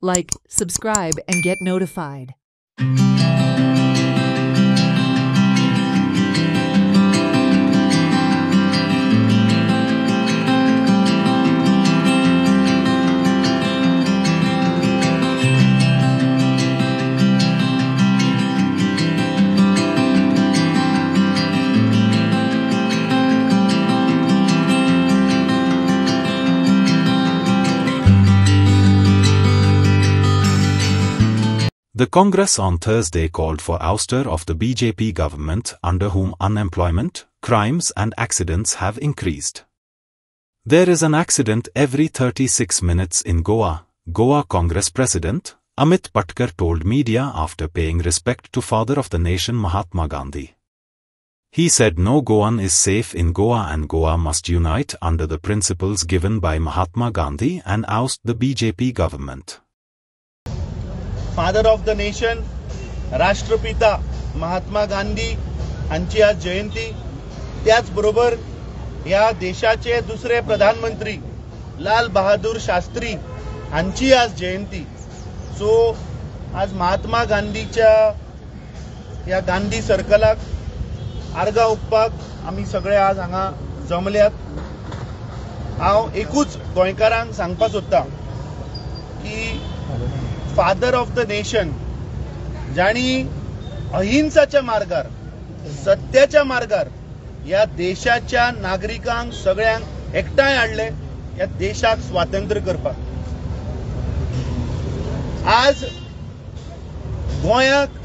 Like, subscribe, and get notified. The Congress on Thursday called for ouster of the BJP government, under whom unemployment, crimes and accidents have increased. There is an accident every 36 minutes in Goa, Goa Congress President Amit Patkar told media after paying respect to father of the nation Mahatma Gandhi. He said no Goan is safe in Goa and Goa must unite under the principles given by Mahatma Gandhi and oust the BJP government. Father of the nation राष्ट्रपिता महात्मा गांधी यांची आज जयंती, त्याचबरोबर या देशाचे दुसरे प्रधानमंत्री लाल बहादूर शास्त्री यांची आज जयंती. सो आज महात्मा गांधीच्या या गांधी सर्कलाक आर्गां ओंपपाक आमी सगळे आज हांगा जमल्यात. हांव एकूच गोंयकारांक सांगपाक सोदतां की फादर ऑफ द नेशन जाणी अहिंसाच्या मार्गार, सत्याच्या मार्गार या देशाच्या नागरिकांक सगळ्यांक एकठांय हाडले या देशाक स्वातंत्र्य करपाक. आज गोंयाक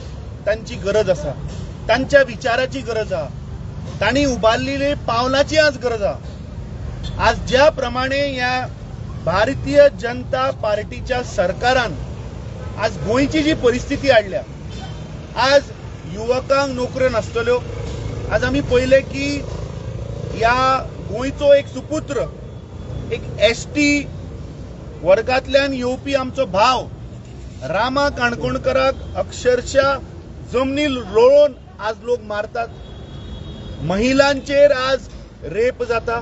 तांची गरज आसा, तांच्या विचाराची गरज आसा, तांणी उबारलेली पावलांची आज गरज आसा. आज ज्या प्रमाणे या भारतीय जनता पार्टीच्या सरकारान आज गोंयची जी परिस्थिती हाडल्या, आज युवकांक नोकऱ्यो नासतल्यो. आज आमी पळयलें की या गोंयचो एक सुपुत्र, एक एसटी वर्गांतल्यान येवपी आमचो भाव रामा काणकोणकराक अक्षरशः जमनी लोळोवन आज लोक मारतात. महिलांचेर आज रेप जाता.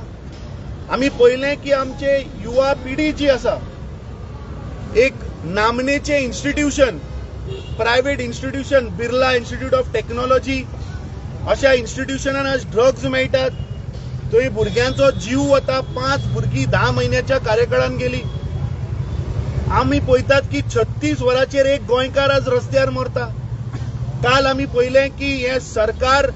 आमी पळयलें की आमचे युवा पिढी जी आसा, एक नामनेचे institution, private institution, Birla institute of technology अशा इन्स्टिट्यूशनान आज ड्रग्ज मेळटात. थंय भुरग्यांचो जीव वता. 5 भुरगीं 10 म्हयन्याच्या कार्यकाळान गेली. आमी पळयतात की 36 वरांचेर एक गोंयकार आज रस्त्यार मरता. काल आमी पळयलें की हे सरकार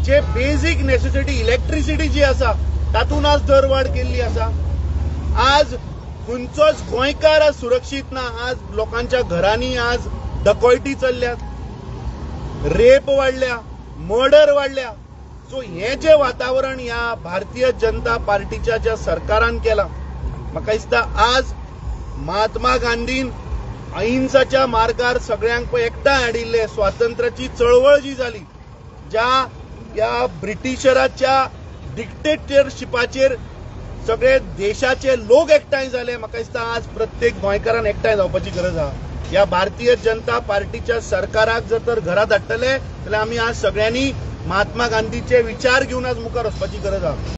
जे बेसिक नेसेसिटी इलेक्ट्रिसिटी जी आसा तातूंत आज दरवाड केल्ली आसा. आज खंयचोच गोंयकार आज सुरक्षीत ना. आज लोकांच्या घरांनी आज डकॉयटी चल्ल्यात, रेप वाडल्या, मर्डर वाडल्या. सो हे जे वातावरण या भारतीय जनता पार्टीच्या ज्या सरकारान केला, म्हाका दिसता आज महात्मा गांधीन अहिंसाच्या मार्गार सगळ्यांक एकठांय हाडिल्ले, स्वातंत्र्याची चळवळ जी जाली, ज्या या ब्रिटिशराच्या डिक्टेटरशिपाचेर सगळे देशाचे लोक एकठांय झाले. म्हाका दिसता आज प्रत्येक गोंयकारान एकठांय जावपाची गरज आहा. या भारतीय जनता पार्टीच्या सरकाराक जर तर घरात धाडटले जाल्यार आमी आज सगळ्यांनी महात्मा गांधीचे विचार घेवन आज मुखार वचपाची गरज आहा.